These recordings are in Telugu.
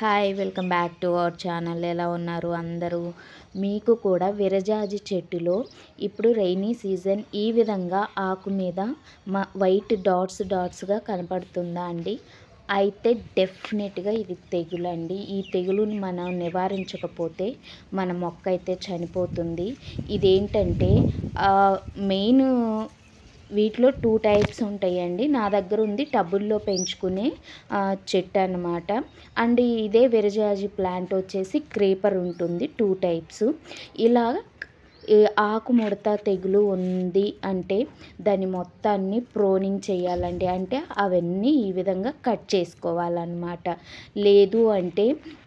Hi, welcome back to our channel. ఎలా ఉన్నారు అందరూ? మీకు కూడా విరజాజి చెట్టులో ఇప్పుడు రైనీ సీజన్ ఈ విధంగా ఆకు మీద వైట్ డాట్స్గా కనపడుతుందా అండి? అయితే డెఫినెట్గా ఇది తెగులండి. ఈ తెగులుని మనం నివారించకపోతే మన మొక్క అయితే చనిపోతుంది. ఇదేంటంటే మెయిన్ వీటిలో 2 టైప్స్ ఉంటాయండి. నా దగ్గర ఉంది టబ్బుల్లో పెంచుకునే చెట్టు అన్నమాట. అండ్ ఇదే విరజాజి ప్లాంట్ వచ్చేసి క్రేపర్ ఉంటుంది. 2 టైప్స్. ఇలా ఆకుముడత తెగులు ఉంది అంటే దాన్ని మొత్తాన్ని ప్రోనింగ్ చేయాలండి. అంటే అవన్నీ ఈ విధంగా కట్ చేసుకోవాలన్నమాట. లేదు అంటే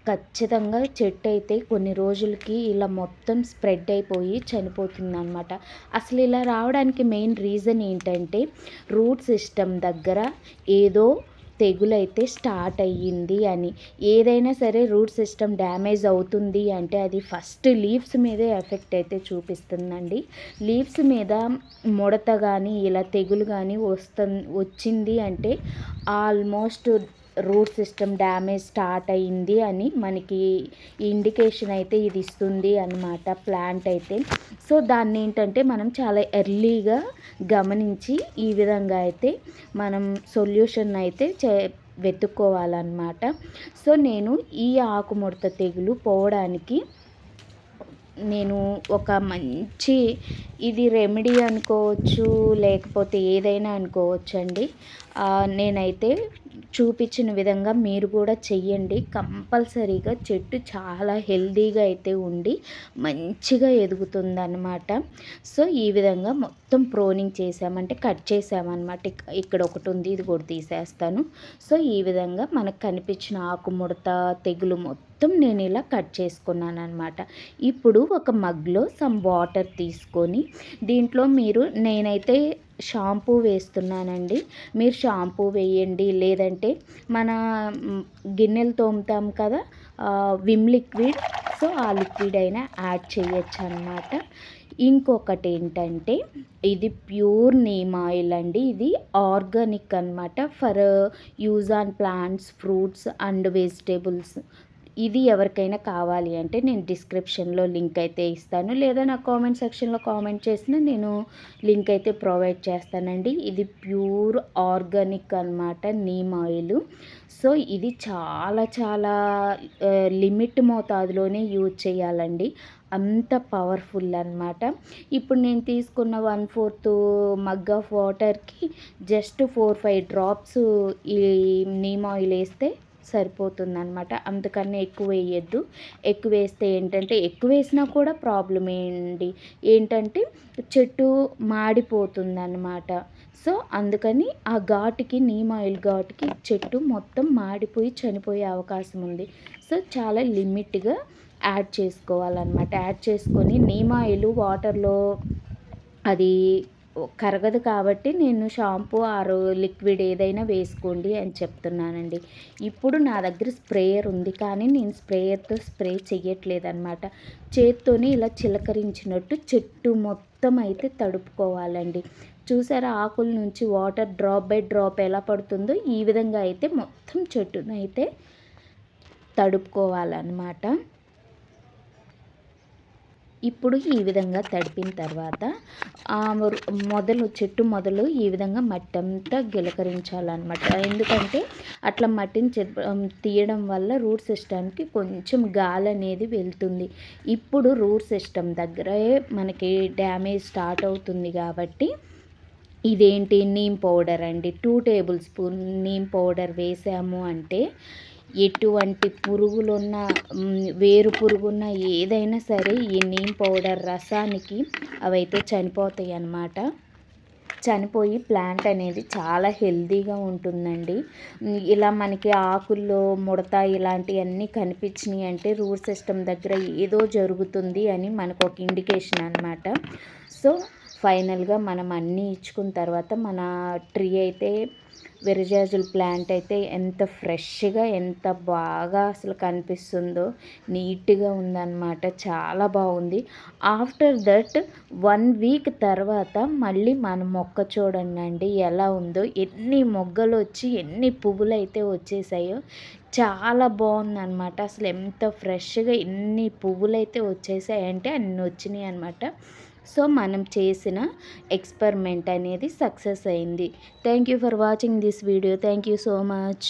ఖచ్చితంగా చెట్టు అయితే కొన్ని రోజులకి ఇలా మొత్తం స్ప్రెడ్ అయిపోయి చనిపోతుందన్నమాట. అసలు ఇలా రావడానికి మెయిన్ రీజన్ ఏంటంటే రూట్ సిస్టమ్ దగ్గర ఏదో తెగులైతే స్టార్ట్ అయ్యింది అని. ఏదైనా సరే రూట్ సిస్టమ్ డ్యామేజ్ అవుతుంది అంటే అది ఫస్ట్ లీవ్స్ మీదే ఎఫెక్ట్ అయితే చూపిస్తుందండి. లీవ్స్ మీద ముడత కానీ ఇలా తెగులు కానీ వచ్చింది అంటే almost root system damage start అయ్యింది అని మనకి ఇండికేషన్ అయితే ఇది ఇస్తుంది అన్నమాట ప్లాంట్ అయితే. సో దాన్ని ఏంటంటే మనం చాలా ఎర్లీగా గమనించి ఈ విధంగా అయితే మనం సొల్యూషన్ అయితే వెతుక్కోవాలన్నమాట. సో నేను ఈ ఆకుముడత తెగులు పోవడానికి నేను ఒక మంచి ఇది రెమెడీ అనుకోవచ్చు, లేకపోతే ఏదైనా అనుకోవచ్చు అండి. నేనైతే చూపించిన విధంగా మీరు కూడా చెయ్యండి. కంపల్సరీగా చెట్టు చాలా హెల్తీగా అయితే ఉండి మంచిగా ఎదుగుతుందన్నమాట. సో ఈ విధంగా మొత్తం ప్రోనింగ్ చేసామంటే కట్ చేసామన్నమాట. ఇక్కడ ఒకటి ఉంది, ఇది కూడా తీసేస్తాను. సో ఈ విధంగా మనకు కనిపించిన ఆకుముడత తెగులు మొత్తం నేను ఇలా కట్ చేసుకున్నాను అనమాట. ఇప్పుడు ఒక మగ్లో సమ్ వాటర్ తీసుకొని దీంట్లో నేనైతే షాంపూ వేస్తున్నానండి. మీరు షాంపూ వేయండి, లేదంటే మన గిన్నెలు తోముతాం కదా విమ్ లిక్విడ్, సో ఆ లిక్విడ్ అయినా యాడ్ చేయొచ్చు అన్నమాట. ఇంకొకటి ఏంటంటే ఇది ప్యూర్ నీమాయిల్ అండి. ఇది ఆర్గానిక్ అన్నమాట. For use on plants, fruits and vegetables. ఇది ఎవరికైనా కావాలి అంటే నేను డిస్క్రిప్షన్లో లింక్ అయితే ఇస్తాను, లేదా నా కామెంట్ సెక్షన్లో కామెంట్ చేసిన నేను లింక్ అయితే ప్రొవైడ్ చేస్తానండి. ఇది ప్యూర్ ఆర్గానిక్ అన్నమాట నీమ్ ఆయిల్. సో ఇది చాలా చాలా లిమిట్ మోతాదులోనే యూజ్ చేయాలండి, అంత పవర్ఫుల్ అన్నమాట. ఇప్పుడు నేను తీసుకున్న 1/4 మగ్ ఆఫ్ వాటర్కి జస్ట్ 4-5 డ్రాప్స్ ఈ నీమ్ ఆయిల్ వేస్తే సరిపోతుందన్నమాట. అందుకని ఎక్కువ వేయద్దు. ఎక్కువ వేస్తే ఏంటంటే ఎక్కువ వేసినా కూడా ప్రాబ్లం ఏంటంటే చెట్టు మాడిపోతుందన్నమాట. సో అందుకని ఆ ఘాటుకి నీమ్ ఆయిల్ ఘాటుకి చెట్టు మొత్తం మాడిపోయి చనిపోయే అవకాశం ఉంది. సో చాలా లిమిట్గా యాడ్ చేసుకోవాలన్నమాట. యాడ్ చేసుకొని నీమ్ ఆయిల్ వాటర్లో అది కరగదు కాబట్టి నేను షాంపూ ఆరు లిక్విడ్ ఏదైనా వేసుకోండి అని చెప్తున్నానండి. ఇప్పుడు నా దగ్గర స్ప్రేయర్ ఉంది, కానీ నేను స్ప్రేయర్తో స్ప్రే చేయట్లేదు అనమాట. చేత్తోనే ఇలా చిలకరించినట్టు చెట్టు మొత్తం అయితే తడుపుకోవాలండి. చూసారా ఆకుల నుంచి వాటర్ డ్రాప్ బై డ్రాప్ ఎలా పడుతుందో ఈ విధంగా అయితే మొత్తం చెట్టును అయితే తడుపుకోవాలన్నమాట. ఇప్పుడు ఈ విధంగా తడిపిన తర్వాత చెట్టు మొదలు ఈ విధంగా మట్టి అంతా గిలకరించాలన్నమాట. ఎందుకంటే అట్లా మట్టిని తీయడం వల్ల రూట్ సిస్టమ్కి కొంచెం గాలి అనేది వెళ్తుంది. ఇప్పుడు రూట్ సిస్టమ్ దగ్గరే మనకి డ్యామేజ్ స్టార్ట్ అవుతుంది కాబట్టి ఇదేంటి నీమ్ పౌడర్ అండి. 2 టేబుల్ స్పూన్ నీమ్ పౌడర్ వేసాము అంటే ఎటువంటి పురుగులున్న వేరు పురుగున్న ఏదైనా సరే ఈ నీమ్ పౌడర్ రసానికి అవైతే చనిపోతాయి అన్నమాట. చనిపోయి ప్లాంట్ అనేది చాలా హెల్తీగా ఉంటుందండి. ఇలా మనకి ఆకుల్లో ముడత ఇలాంటివన్నీ కనిపించినాయి అంటే రూట్ సిస్టమ్ దగ్గర ఏదో జరుగుతుంది అని మనకు ఒక ఇండికేషన్ అన్నమాట. సో ఫైనల్గా మనం అన్నీ ఇచ్చుకున్న తర్వాత మన ట్రీ అయితే విరజాజుల ప్లాంట్ అయితే ఎంత ఫ్రెష్గా ఎంత బాగా అసలు కనిపిస్తుందో, నీట్గా ఉందన్నమాట. చాలా బాగుంది. ఆఫ్టర్ దట్ 1 వీక్ తర్వాత మళ్ళీ మన మొక్క చూడండి ఎలా ఉందో, ఎన్ని మొగ్గలు వచ్చి ఎన్ని పువ్వులు అయితే వచ్చేసాయో. చాలా బాగుందన్నమాట. అసలు ఎంత ఫ్రెష్గా ఎన్ని పువ్వులు అయితే వచ్చేసాయంటే అన్ని వచ్చినాయి అనమాట. సో మనం చేసిన ఎక్స్పెరిమెంట్ అనేది సక్సెస్ అయింది. Thank you for watching this video. Thank you so much.